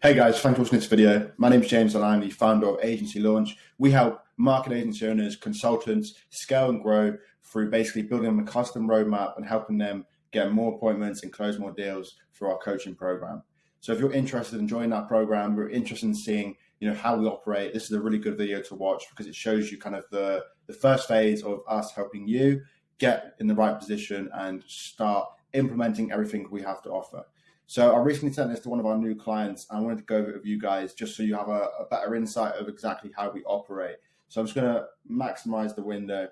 Hey guys, thanks for watching this video. My name is James and I'm the founder of Agency Launch. We help marketing agency owners, consultants scale and grow through basically building them a custom roadmap and helping them get more appointments and close more deals through our coaching program. So if you're interested in joining that program, we're interested in seeing how we operate. This is a really good video to watch because it shows you kind of the first phase of us helping you get in the right position and start implementing everything we have to offer. So I recently sent this to one of our new clients. I wanted to go over it with you guys just so you have a better insight of exactly how we operate. So I'm just going to maximize the window.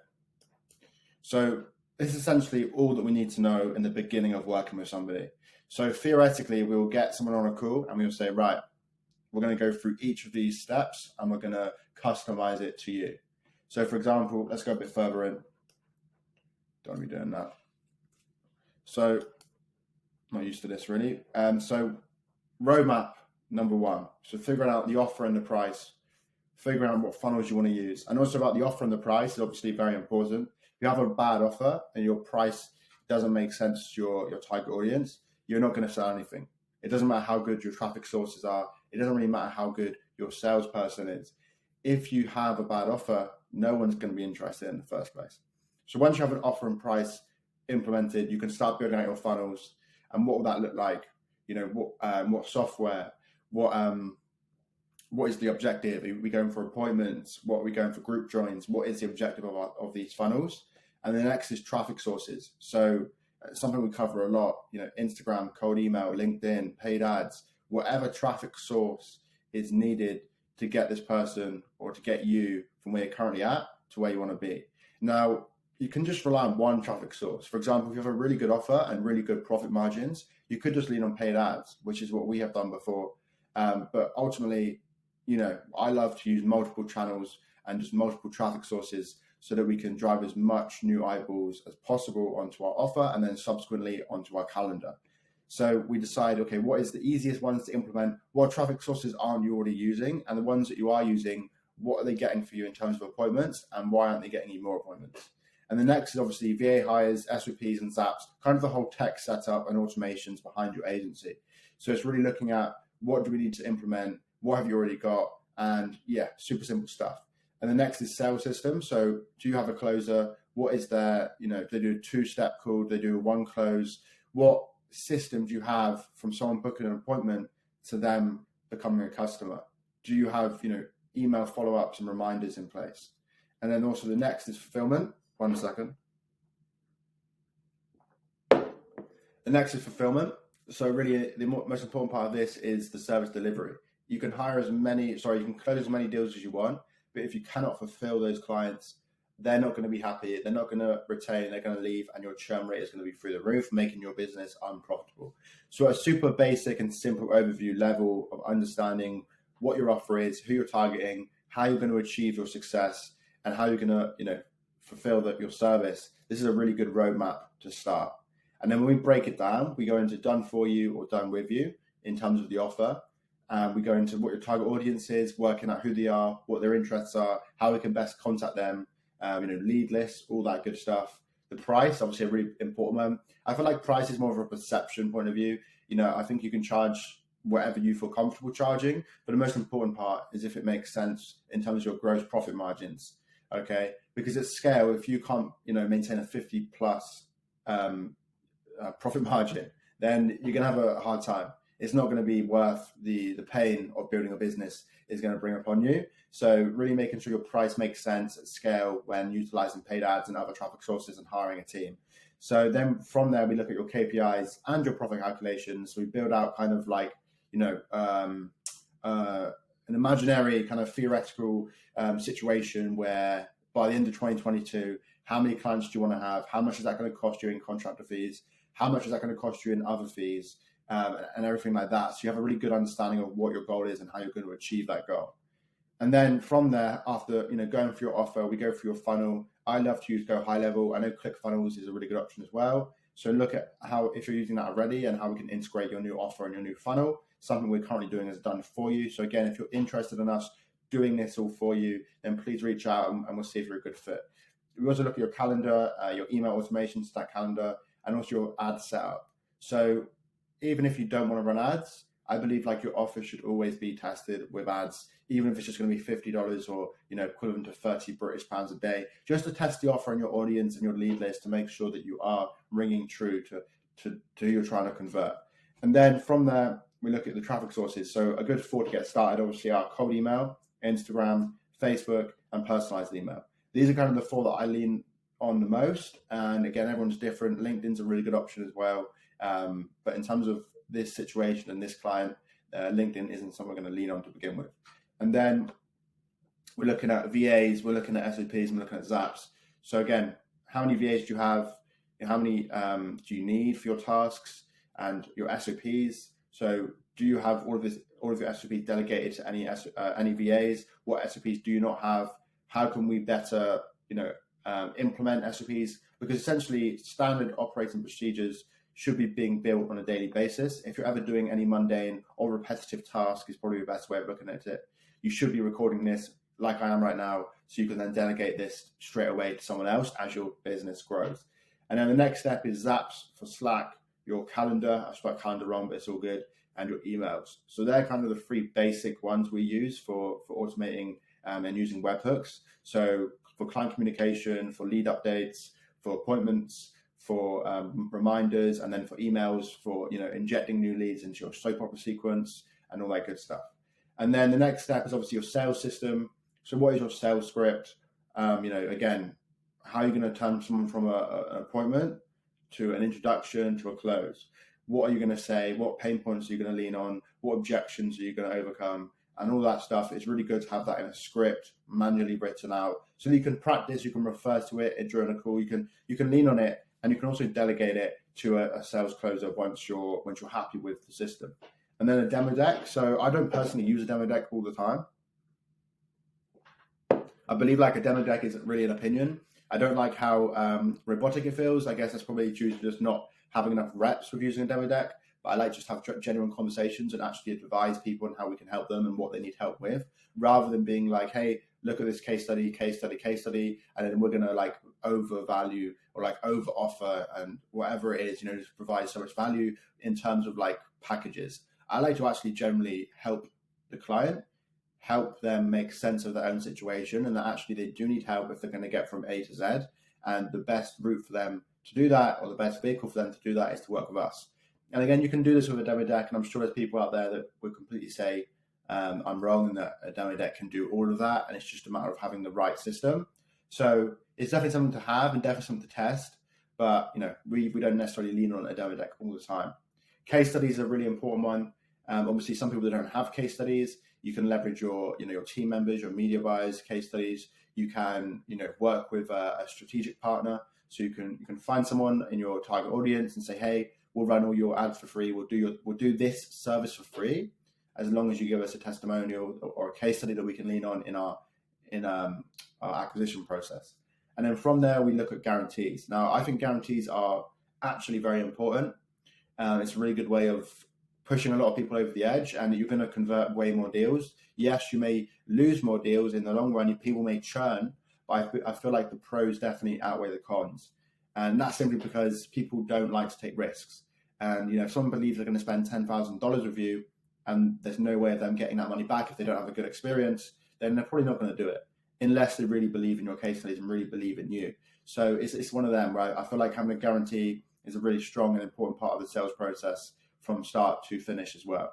So this is essentially all that we need to know in the beginning of working with somebody. So theoretically, we will get someone on a call and we'll say, right, we're going to go through each of these steps and we're going to customize it to you. So for example, let's go a bit further in. Don't be doing that. So not used to this really. So roadmap number one. So figuring out the offer and the price, figuring out what funnels you want to use. And also about the offer and the price is obviously very important. If you have a bad offer and your price doesn't make sense to your target audience, you're not going to sell anything. It doesn't matter how good your traffic sources are. It doesn't really matter how good your salesperson is. If you have a bad offer, no one's going to be interested in the first place. So once you have an offer and price implemented, you can start building out your funnels. And what will that look like? What software? What is the objective? Are we going for appointments? What are we going for group joins? What is the objective of these funnels? And the next is traffic sources. So something we cover a lot. Instagram, cold email, LinkedIn, paid ads, whatever traffic source is needed to get this person or to get you from where you're currently at to where you want to be. Now, you can just rely on one traffic source. For example, if you have a really good offer and really good profit margins, you could just lean on paid ads, which is what we have done before. But ultimately, I love to use multiple channels and just multiple traffic sources so that we can drive as much new eyeballs as possible onto our offer and then subsequently onto our calendar. So we decide, okay, what is the easiest ones to implement? What traffic sources aren't you already using? And the ones that you are using, what are they getting for you in terms of appointments? And why aren't they getting you more appointments? And the next is obviously VA hires, SOPs and Zaps, kind of the whole tech setup and automations behind your agency. So it's really looking at what do we need to implement, what have you already got, and super simple stuff. And the next is sales system. So do you have a closer? What is their, they do a two-step call, they do a one close. What system do you have from someone booking an appointment to them becoming a customer? Do you have, email follow-ups and reminders in place? And then also the next is fulfillment. 1 second. The next is fulfillment. So really the most important part of this is the service delivery. You can close as many deals as you want, but if you cannot fulfill those clients, they're not going to be happy. They're not going to retain, they're going to leave, and your churn rate is going to be through the roof, making your business unprofitable. So a super basic and simple overview level of understanding what your offer is, who you're targeting, how you're going to achieve your success, and how you're going to, fulfill your service. This is a really good roadmap to start. And then when we break it down, we go into done for you or done with you in terms of the offer. We go into what your target audience is, working out who they are, what their interests are, how we can best contact them, lead lists, all that good stuff. The price, obviously a really important one. I feel like price is more of a perception point of view. I think you can charge whatever you feel comfortable charging, but the most important part is if it makes sense in terms of your gross profit margins. Okay, because at scale, if you can't, maintain a 50 plus profit margin, then you're gonna have a hard time. It's not going to be worth the pain of building a business is going to bring upon you. So really making sure your price makes sense at scale when utilizing paid ads and other traffic sources and hiring a team. So then from there, we look at your KPIs and your profit calculations. So we build out kind of like, an imaginary kind of theoretical situation where by the end of 2022, how many clients do you want to have? How much is that going to cost you in contractor fees? How much is that going to cost you in other fees and everything like that? So you have a really good understanding of what your goal is and how you're going to achieve that goal. And then from there, after going through your offer, we go through your funnel. I love to use Go High Level. I know ClickFunnels is a really good option as well. So look at how, if you're using that already, and how we can integrate your new offer and your new funnel. Something we're currently doing is done for you. So again, if you're interested in us doing this all for you, then please reach out and we'll see if you're a good fit. We also look at your calendar, your email automations to that calendar, and also your ad setup. So even if you don't want to run ads, I believe like your offer should always be tested with ads, even if it's just going to be $50 or equivalent to 30 British pounds a day, just to test the offer on your audience and your lead list to make sure that you are ringing true to who you're trying to convert. And then from there, we look at the traffic sources. So a good 4 to get started, obviously, are cold email, Instagram, Facebook, and personalized email. These are kind of the 4 that I lean on the most. And again, everyone's different. LinkedIn's a really good option as well. But in terms of this situation and this client, LinkedIn isn't something we're going to lean on to begin with. And then we're looking at VAs, we're looking at SOPs, we're looking at Zaps. So again, how many VAs do you have? How many do you need for your tasks and your SOPs? So do you have all of your SOPs delegated to any VAs? What SOPs do you not have? How can we better, implement SOPs? Because essentially, standard operating procedures should be being built on a daily basis. If you're ever doing any mundane or repetitive task, is probably the best way of looking at it. You should be recording this like I am right now, so you can then delegate this straight away to someone else as your business grows. And then the next step is Zaps for Slack, your calendar. I spelled calendar wrong, but it's all good, and your emails. So they're kind of the 3 basic ones we use for automating and using webhooks. So for client communication, for lead updates, for appointments, for reminders, and then for emails, for injecting new leads into your soap opera sequence and all that good stuff. And then the next step is obviously your sales system. So what is your sales script? Again, how are you going to turn someone from an appointment to an introduction to a close? What are you going to say? What pain points are you going to lean on? What objections are you going to overcome? And all that stuff. It's really good to have that in a script, manually written out, so that you can practice. You can refer to it during a call. You can lean on it, and you can also delegate it to a sales closer once you're happy with the system. And then a demo deck. So I don't personally use a demo deck all the time. I believe like a demo deck isn't really an opinion. I don't like how robotic it feels. I guess that's probably due to just not having enough reps with using a demo deck. But I like just have genuine conversations and actually advise people on how we can help them and what they need help with, rather than being like, hey, look at this case study, and then we're going to like overvalue or like over offer and whatever it is, just provide so much value in terms of like packages. I like to actually generally help the client, help them make sense of their own situation, and that actually they do need help if they're going to get from A to Z. And the best route for them to do that, or the best vehicle for them to do that, is to work with us. And again, you can do this with a demo deck, and I'm sure there's people out there that would completely say I'm wrong and that a demo deck can do all of that, and it's just a matter of having the right system. So it's definitely something to have and definitely something to test, but we don't necessarily lean on a demo deck all the time. Case studies are a really important one. Obviously, some people that don't have case studies, you can leverage your team members, your media buyers, case studies. You can work with a strategic partner, so you can find someone in your target audience and say, hey, we'll run all your ads for free. We'll do this service for free, as long as you give us a testimonial or a case study that we can lean on in our acquisition process. And then from there, we look at guarantees. Now, I think guarantees are actually very important. It's a really good way of pushing a lot of people over the edge, and you're going to convert way more deals. Yes, you may lose more deals in the long run. People may churn, but I feel like the pros definitely outweigh the cons. And that's simply because people don't like to take risks. And if someone believes they're going to spend $10,000 with you, and there's no way of them getting that money back if they don't have a good experience, then they're probably not going to do it unless they really believe in your case studies and really believe in you. So it's one of them, right? I feel like having a guarantee is a really strong and important part of the sales process from start to finish as well.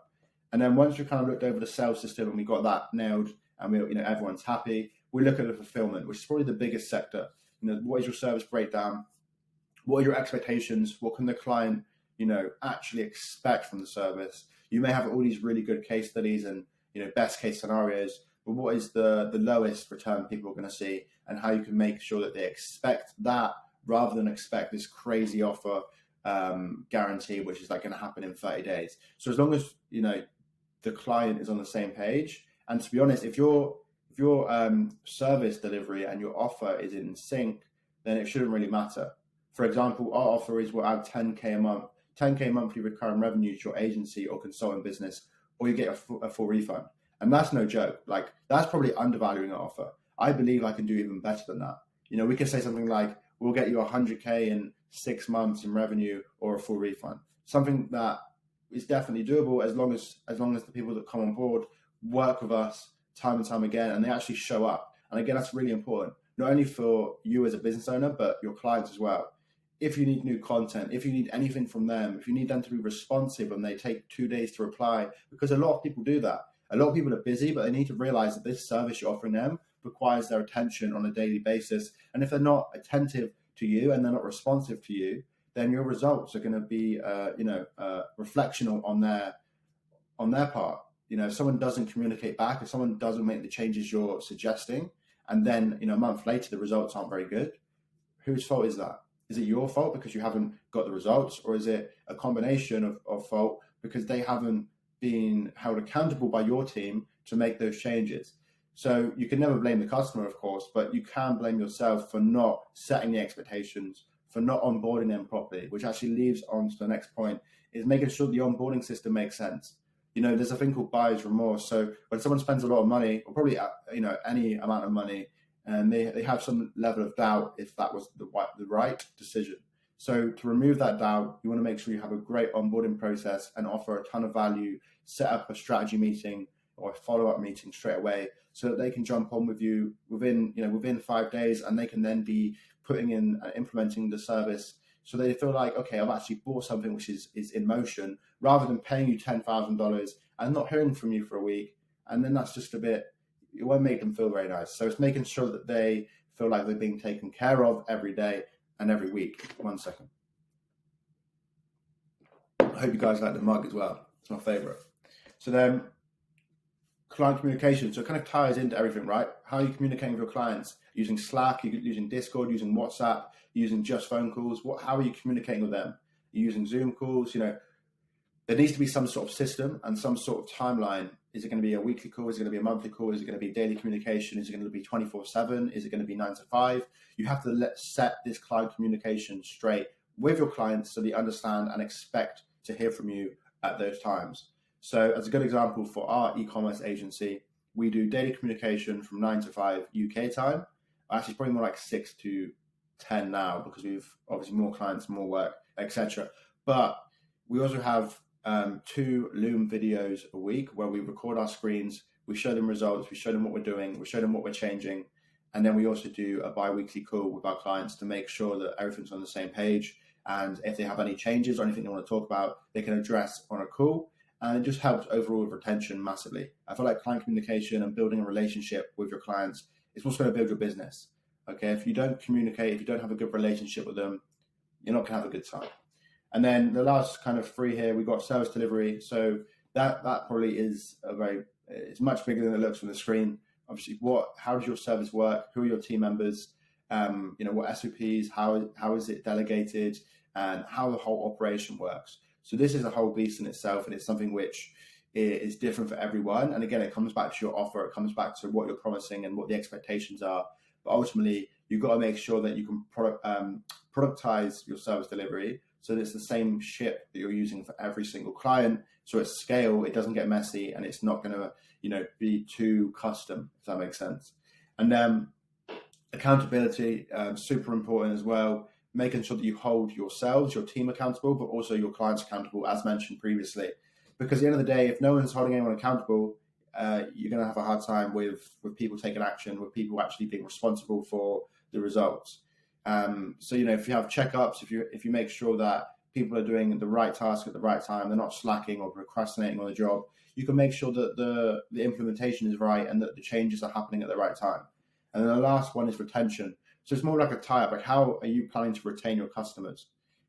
And then once we've kind of looked over the sales system and we got that nailed, and everyone's happy, we look at the fulfillment, which is probably the biggest sector. What is your service breakdown? What are your expectations? What can the client actually expect from the service? You may have all these really good case studies and best case scenarios, but what is the lowest return people are going to see, and how you can make sure that they expect that rather than expect this crazy offer guarantee, which is like going to happen in 30 days. So as long as the client is on the same page, and to be honest, if your service delivery and your offer is in sync, then it shouldn't really matter. For example, our offer is we'll add 10K a month, 10K monthly recurring revenue to your agency or consulting business, or you get a full refund. And that's no joke. Like, that's probably undervaluing our offer. I believe I can do even better than that. We could say something like, we'll get you 100K in 6 months in revenue or a full refund. Something that it's definitely doable as long as the people that come on board work with us time and time again, and they actually show up. And again, that's really important, not only for you as a business owner, but your clients as well. If you need new content, if you need anything from them, if you need them to be responsive and they take 2 days to reply, because a lot of people do that. A lot of people are busy, but they need to realize that this service you're offering them requires their attention on a daily basis. And if they're not attentive to you and they're not responsive to you, then your results are going to be, reflection on their part. If someone doesn't communicate back, if someone doesn't make the changes you're suggesting, and then a month later the results aren't very good, whose fault is that? Is it your fault because you haven't got the results, or is it a combination of fault because they haven't been held accountable by your team to make those changes? So you can never blame the customer, of course, but you can blame yourself for not setting the expectations, for not onboarding them properly, which actually leads on to the next point, is making sure the onboarding system makes sense. There's a thing called buyer's remorse. So when someone spends a lot of money, or probably any amount of money, and they have some level of doubt if that was the right decision. So to remove that doubt, you want to make sure you have a great onboarding process and offer a ton of value, set up a strategy meeting or a follow-up meeting straight away so that they can jump on with you within 5 days, and they can then be putting in and implementing the service so they feel like, okay, I've actually bought something which is in motion, rather than paying you $10,000 and not hearing from you for a week. And then that's just it won't make them feel very nice. So it's making sure that they feel like they're being taken care of every day and every week. 1 second. I hope you guys like the mug as well. It's my favorite. So then, client communication. So it kind of ties into everything, right? How are you communicating with your clients? Using Slack, using Discord, using WhatsApp, using just phone calls. How are you communicating with them? You're using Zoom calls. There needs to be some sort of system and some sort of timeline. Is it going to be a weekly call? Is it going to be a monthly call? Is it going to be daily communication? Is it going to be 24/7? Is it going to be 9 to 5? You have to set this client communication straight with your clients so they understand and expect to hear from you at those times. So as a good example, for our e-commerce agency, we do daily communication from 9 to 5 UK time. Actually, it's probably more like 6 to 10 now, because we've obviously more clients, more work, etc. But we also have 2 Loom videos a week where we record our screens, we show them results, we show them what we're doing, we show them what we're changing, and then we also do a bi-weekly call with our clients to make sure that everything's on the same page, and if they have any changes or anything they want to talk about, they can address on a call, and it just helps overall with retention massively. I feel like client communication and building a relationship with your clients is what's going to build your business. Okay, if you don't communicate, if you don't have a good relationship with them, you're not going to have a good time. And then the last kind of 3 here, we've got service delivery. So that probably is it's much bigger than it looks on the screen. Obviously, how does your service work? Who are your team members? What SOPs? How is it delegated? And how the whole operation works. So this is a whole beast in itself, and it's something which is different for everyone. And again, it comes back to your offer. It comes back to what you're promising and what the expectations are. But ultimately, you've got to make sure that you can productize your service delivery, so that it's the same ship that you're using for every single client. So at scale, it doesn't get messy, and it's not going to, be too custom, if that makes sense. And accountability, super important as well. Making sure that you hold yourselves, your team accountable, but also your clients accountable, as mentioned previously. Because at the end of the day, if no one's holding anyone accountable, you're going to have a hard time with people taking action, with people actually being responsible for the results. So if you have checkups, if you make sure that people are doing the right task at the right time, they're not slacking or procrastinating on the job, you can make sure that the implementation is right and that the changes are happening at the right time. And then the last one is retention. So it's more like a tie-up. Like, how are you planning to retain your customers?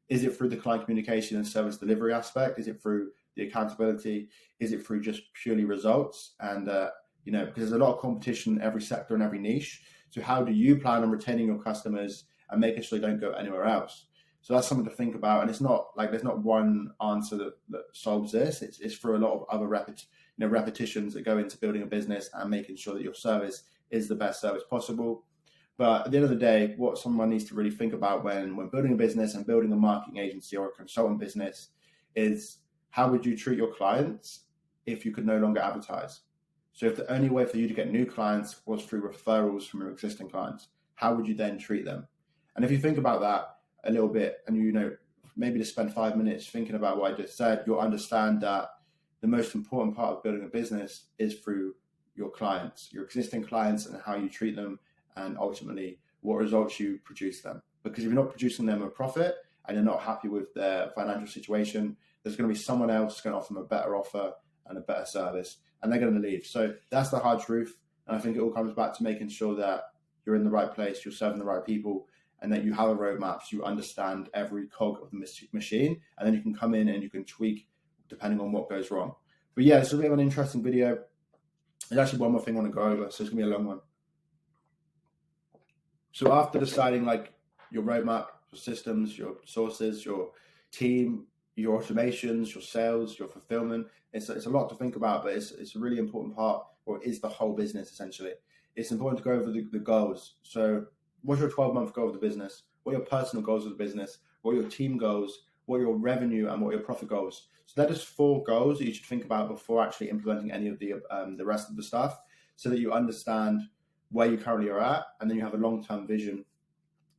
Is it through the client communication and service delivery aspect? Is it through the accountability? Is it through just purely results? And because there's a lot of competition in every sector and every niche. So how do you plan on retaining your customers and making sure they don't go anywhere else? So that's something to think about. And it's not like there's not one answer that solves this. It's through a lot of other repetitions that go into building a business and making sure that your service is the best service possible. But at the end of the day, what someone needs to really think about when building a business and building a marketing agency or a consultant business is, how would you treat your clients if you could no longer advertise? So if the only way for you to get new clients was through referrals from your existing clients, how would you then treat them? And if you think about that a little bit, and maybe just spend 5 minutes thinking about what I just said, you'll understand that the most important part of building a business is through your clients, your existing clients, and how you treat them, and ultimately what results you produce them. Because if you're not producing them a profit and you're not happy with their financial situation, there's going to be someone else going to offer them a better offer and a better service, and they're going to leave. So that's the hard truth. And I think it all comes back to making sure that you're in the right place, you're serving the right people, and that you have a roadmap so you understand every cog of the machine, and then you can come in and you can tweak depending on what goes wrong. But yeah, it's a bit of an interesting video. There's actually one more thing I want to go over, so it's going to be a long one. So after deciding like your roadmap, your systems, your sources, your team, your automations, your sales, your fulfillment, it's a lot to think about, but it's a really important part, or is the whole business essentially. It's important to go over the goals. So what's your 12-month goal of the business? What are your personal goals of the business? What are your team goals? What are your revenue and what are your profit goals? So that is 4 goals that you should think about before actually implementing any of the rest of the stuff, so that you understand where you currently are at, and then you have a long-term vision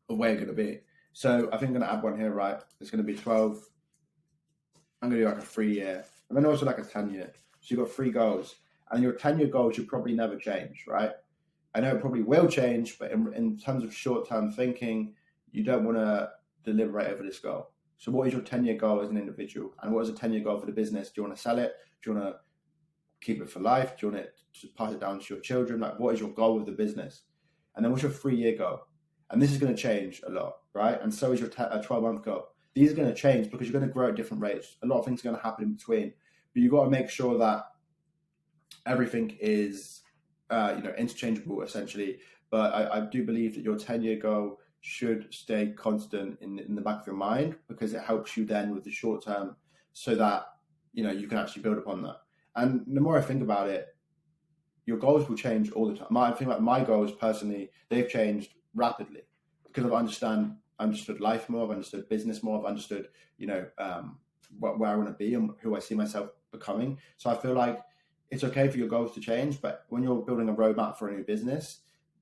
of where you're going to be. So I think I'm going to add one here, right? It's going to be 12. I'm going to do like a 3-year, and then also like a 10-year. So you've got 3 goals, and your 10-year goals should probably never change, right? I know it probably will change, but in terms of short-term thinking, you don't want to deliberate over this goal. So what is your 10-year goal as an individual? And what is a 10-year goal for the business? Do you want to sell it? Do you want to keep it for life? Do you want it to pass it down to your children? Like, what is your goal with the business? And then what's your 3-year goal? And this is going to change a lot, right? And so is your 12-month goal. These are going to change because you're going to grow at different rates. A lot of things are going to happen in between, but you've got to make sure that everything is, interchangeable essentially. But I do believe that your 10-year goal should stay constant in the back of your mind, because it helps you then with the short term, so that you can actually build upon that. And the more I think about it, your goals will change all the time. I think about my goals personally, they've changed rapidly because I've understood life more, I've understood business more, I've understood where I want to be and who I see myself becoming. So I feel like it's okay for your goals to change, but when you're building a roadmap for a new business,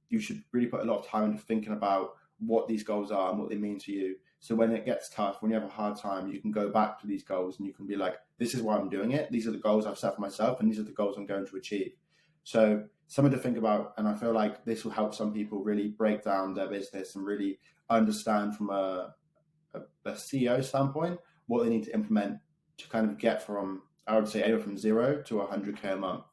you should really put a lot of time into thinking about what these goals are and what they mean to you. So when it gets tough, when you have a hard time, you can go back to these goals and you can be like, this is why I'm doing it. These are the goals I've set for myself, and these are the goals I'm going to achieve. So something to think about. And I feel like this will help some people really break down their business and really understand from a CEO standpoint what they need to implement to kind of get from, I would say, anywhere from 0 to 100K a month.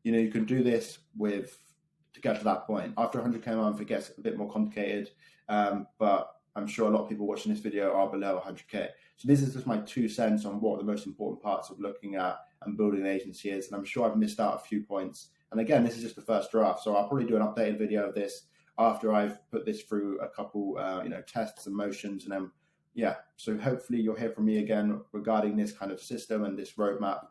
You can do this to get to that point. After 100K a month, it gets a bit more complicated, but I'm sure a lot of people watching this video are below 100K. So this is just my 2 cents on what the most important parts of looking at and building an agency is. And I'm sure I've missed out a few points. And again, this is just the first draft. So I'll probably do an updated video of this after I've put this through a couple, tests and motions. And then, so hopefully you'll hear from me again regarding this kind of system and this roadmap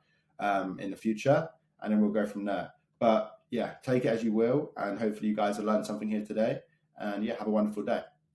in the future. And then we'll go from there. But take it as you will. And hopefully you guys have learned something here today. And have a wonderful day.